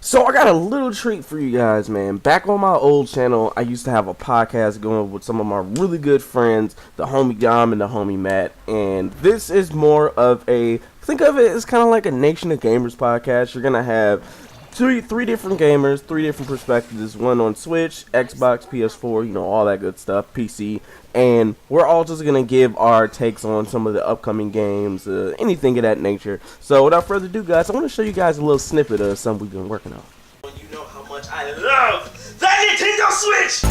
So I got a little treat for you guys, man. Back on my old channel, I used to have a podcast going with some of my really good friends, the homie Dom and the homie Matt. And this is more of think of it as kind of like a Nation of Gamers podcast. You're going to have three different gamers, three different perspectives. One on Switch, Xbox, PS4, all that good stuff, PC. And we're all just going to give our takes on some of the upcoming games, anything of that nature. So without further ado, guys, I want to show you guys a little snippet of something we've been working on. You know how much I love that Nintendo Switch!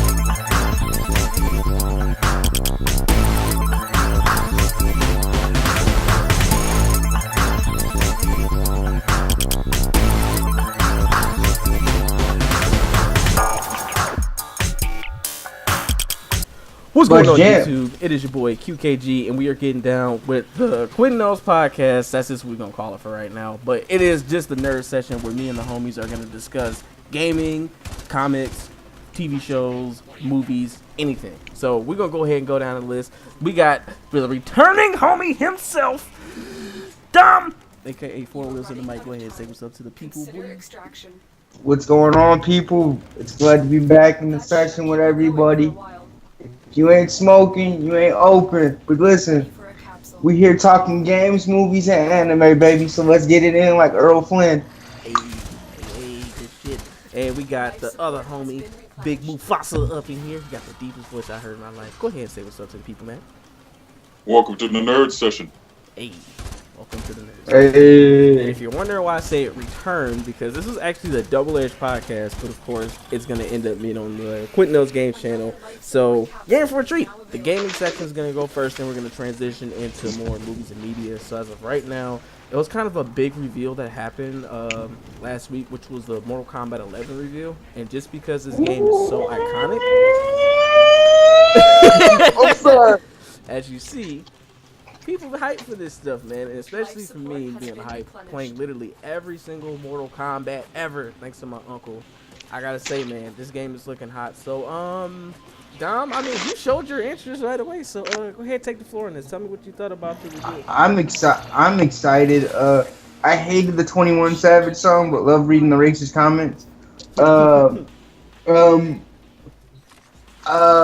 What's going on, YouTube? It is your boy QKG, and we are getting down with the Quinn Knows podcast. That's just what we're going to call it for right now. But it is just the nerd session where me and the homies are going to discuss gaming, comics, TV shows, movies, anything. So we're going to go ahead and go down the list. We got the returning homie himself, Dom, a.k.a. Four Wheels in the Mic. Go ahead and say what's up to the people. What's going on, people? It's glad to be back in the session with everybody. You ain't smoking, you ain't open. But listen, we here talking games, movies, and anime, baby. So let's get it in like Earl Flynn. Hey, good shit. And we got the other homie, Big Mufasa, up in here. He got the deepest voice I heard in my life. Go ahead and say what's up to the people, man. Welcome to the nerd session. Hey, welcome to the nerd session. Hey. And if you're wondering why I say it return, because this is actually the double-edged podcast, but of course it's going to end up being on the Quentin Knows Games channel. So, you're in for a treat. The gaming section is going to go first, then we're going to transition into more movies and media. So as of right now, it was kind of a big reveal that happened last week, which was the Mortal Kombat 11 reveal. And just because this game is so iconic, I'm sorry. as you see, people hype for this stuff, man, and especially for me being hype, playing literally every single Mortal Kombat ever, thanks to my uncle. I gotta say, man, this game is looking hot. So, Dom, I mean, you showed your interest right away, so go ahead, take the floor on this. Tell me what you thought about the review. I'm excited. I hated the 21 Savage song, but love reading the racist comments.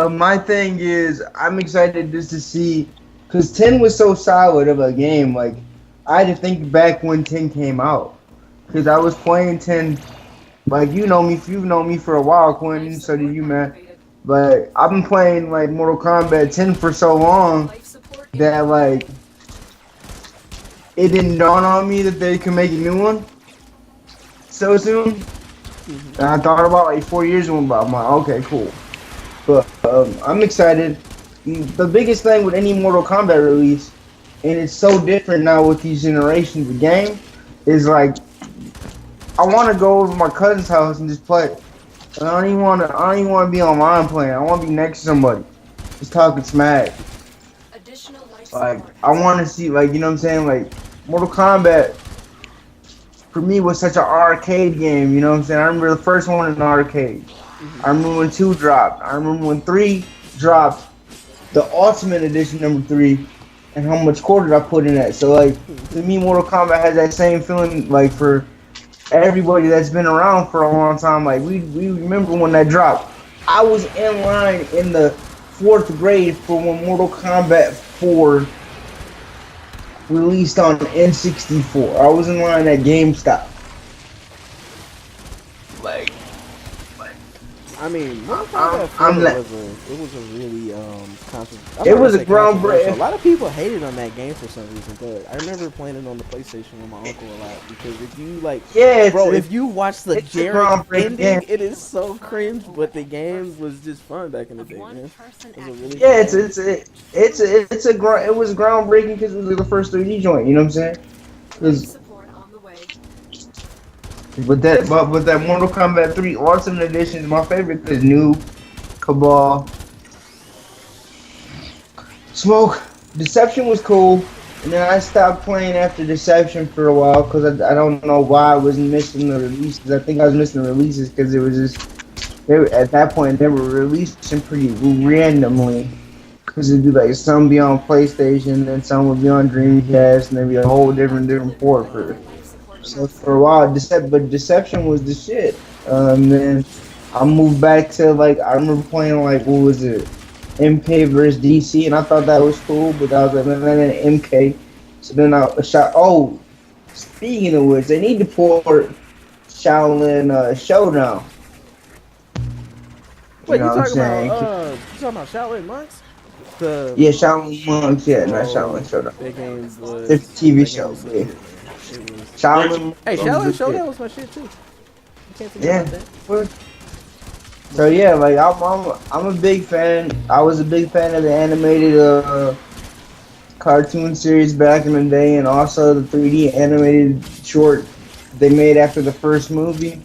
My thing is, I'm excited just to see. Because 10 was so solid of a game, like, I had to think back when 10 came out. Because I was playing 10, like, you've known me for a while, Quentin, so do you, man. But I've been playing, like, Mortal Kombat 10 for so long that, like, it didn't dawn on me that they could make a new one so soon. And I thought about, like, 4 years ago, I'm like, okay, cool. But I'm excited. The biggest thing with any Mortal Kombat release, and it's so different now with these generations of game, is like I want to go over to my cousin's house and just play. I don't even want to be online playing. I want to be next to somebody, just talking smack. Like I want to see, like, you know what I'm saying, like Mortal Kombat for me was such an arcade game. You know what I'm saying? I remember the first one in the arcade. I remember when 2 dropped. I remember when 3 dropped. The Ultimate Edition number 3, and how much quarter I put in that. So like to me, Mortal Kombat has that same feeling. Like for everybody that's been around for a long time, like we remember when that dropped. I was in line in the 4th grade for when Mortal Kombat 4 released on N64. I was in line at GameStop. Like. I mean, Mortal Kombat 4 was a really controversial. It was a groundbreaking. A lot of people hated on that game for some reason, but I remember playing it on the PlayStation with my uncle a lot because if you if you watch the Jarrett ending, it is so cringe. But the game was just fun back in the day, man. It was groundbreaking because it was the first 3D joint. You know what I'm saying? But that Mortal Kombat 3 Ultimate Edition is my favorite because New Cabal, Smoke, Deception was cool, and then I stopped playing after Deception for a while because I don't know why I was missing the releases. I think I was missing the releases because it was just at that point they were releasing pretty randomly because it'd be like some be on PlayStation and some would be on Dreamcast and there'd be a whole different port for So for a while, but Deception was the shit. Then I moved back to like I remember playing like what was it, MK versus DC, and I thought that was cool. But I was like, then MK. So then I shot. Oh, speaking of which, they need to port Shaolin Showdown. Wait, You know what I'm saying? you talking about Shaolin Monks? The Yeah, Shaolin Monks. Yeah, not oh, Shaolin Showdown. that game was The TV that game show. was so Yeah, shit, man. It was. Shaolin. Hey, was Shaolin the Showdown shit. was my shit too. You can't forget Yeah. about that. What? So yeah, like I'm a big fan. I was a big fan of the animated cartoon series back in the day, and also the 3D animated short they made after the first movie.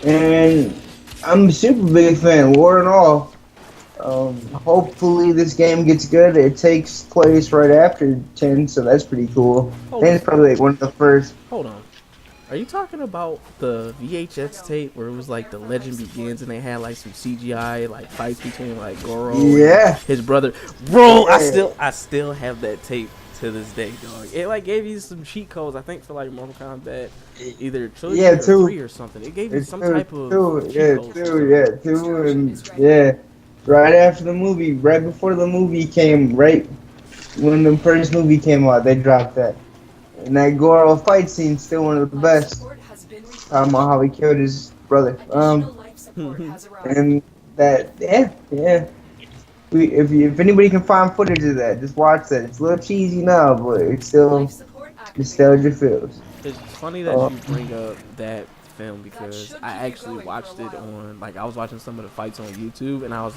And I'm a super big fan, war and all. Hopefully this game gets good. It takes place right after 10, so that's pretty cool. I Hold think on. it's probably like one of the first. Hold on. Are you talking about the VHS tape where it was like the legend begins and they had like some CGI like fights between like Goro and Yeah. his brother? Bro, Yeah. I still have that tape to this day, dog. It like gave you some cheat codes, I think, for like Mortal Kombat, either trilogy Yeah, or two. 3 or something. It gave you It's some two, type of two, cheat yeah, codes. two, and yeah, right after the movie, right before the movie came, right when the first movie came out, they dropped that. And that Goro fight scene's still one of the best. Talking about how he killed his brother. And that, yeah. If anybody can find footage of that, just watch that. It's a little cheesy now, but it's still nostalgia feels. It's funny that you bring up that film because I actually watched it on, like, I was watching some of the fights on YouTube and I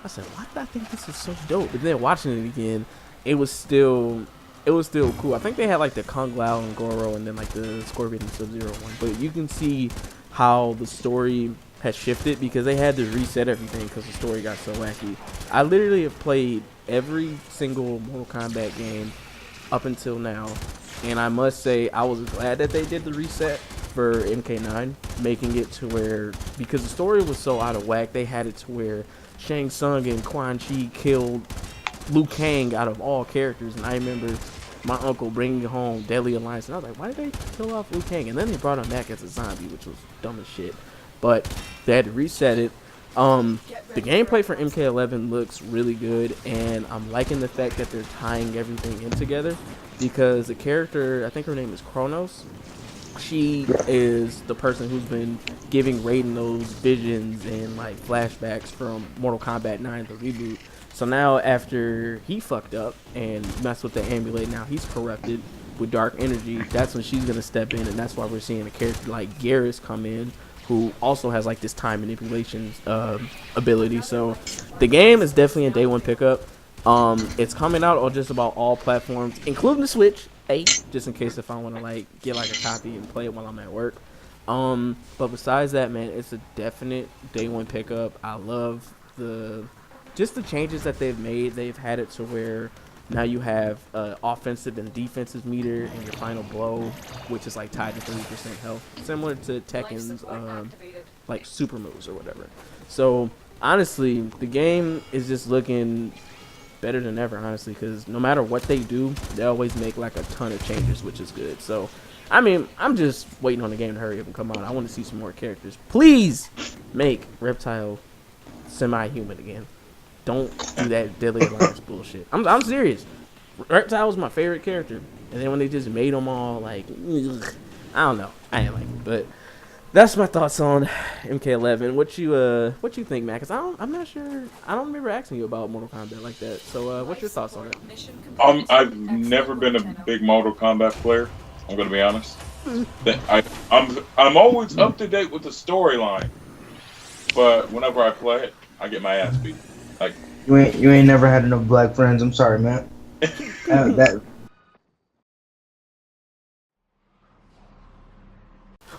said, why did I think this is so dope? But then watching it again, it was still cool. I think they had like the Kung Lao and Goro and then like the Scorpion and Sub-Zero one. But you can see how the story has shifted because they had to reset everything because the story got so wacky. I literally have played every single Mortal Kombat game up until now, and I must say I was glad that they did the reset for MK9, making it to where, because the story was so out of whack, they had it to where Shang Tsung and Quan Chi killed Liu Kang out of all characters, and I remember my uncle bringing home Deadly Alliance, and I was like, why did they kill off Liu Kang? And then they brought him back as a zombie, which was dumb as shit. But they had to reset it. The gameplay for MK11 looks really good, and I'm liking the fact that they're tying everything in together, because the character, I think her name is Kronos, she is the person who's been giving Raiden those visions and like flashbacks from Mortal Kombat 9, the reboot. So now after he fucked up and messed with the amulet, now he's corrupted with dark energy, that's when she's going to step in, and that's why we're seeing a character like Garrus come in, who also has like this time manipulation ability. So the game is definitely a day one pickup. It's coming out on just about all platforms, including the Switch, just in case if I want to like get like a copy and play it while I'm at work. But besides that, man, it's a definite day one pickup. I love the changes that they've made. They've had it to where now you have offensive and defensive meter and your final blow, which is like tied to 30% health, similar to Tekken's like super moves or whatever. So honestly, the game is just looking better than ever, honestly, because no matter what they do, they always make like a ton of changes, which is good. So I mean, I'm just waiting on the game to hurry up and come out. I want to see some more characters. Please make Reptile semi-human again. Don't do that Deadly Alliance bullshit. I'm serious. Reptile was my favorite character, and then when they just made them all like, ugh, I don't know. I ain't like it, but that's my thoughts on MK11. What you think, man? Cause I'm not sure. I don't remember asking you about Mortal Kombat like that. So what's your thoughts on it? I've never been a big Mortal Kombat player. I'm gonna be honest. I'm always up to date with the storyline, but whenever I play it, I get my ass beat. Like You ain't never had enough black friends. I'm sorry, man. that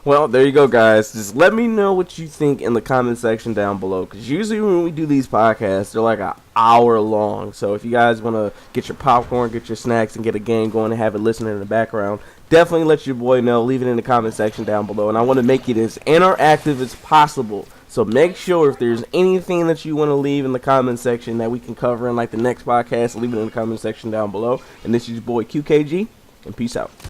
Well, there you go, guys. Just let me know what you think in the comment section down below, because usually when we do these podcasts, they're like an hour long. So if you guys want to get your popcorn, get your snacks, and get a game going and have it listening in the background, definitely let your boy know. Leave it in the comment section down below. And I want to make it as interactive as possible. So make sure if there's anything that you want to leave in the comment section that we can cover in like the next podcast, leave it in the comment section down below. And this is your boy QKG, and peace out.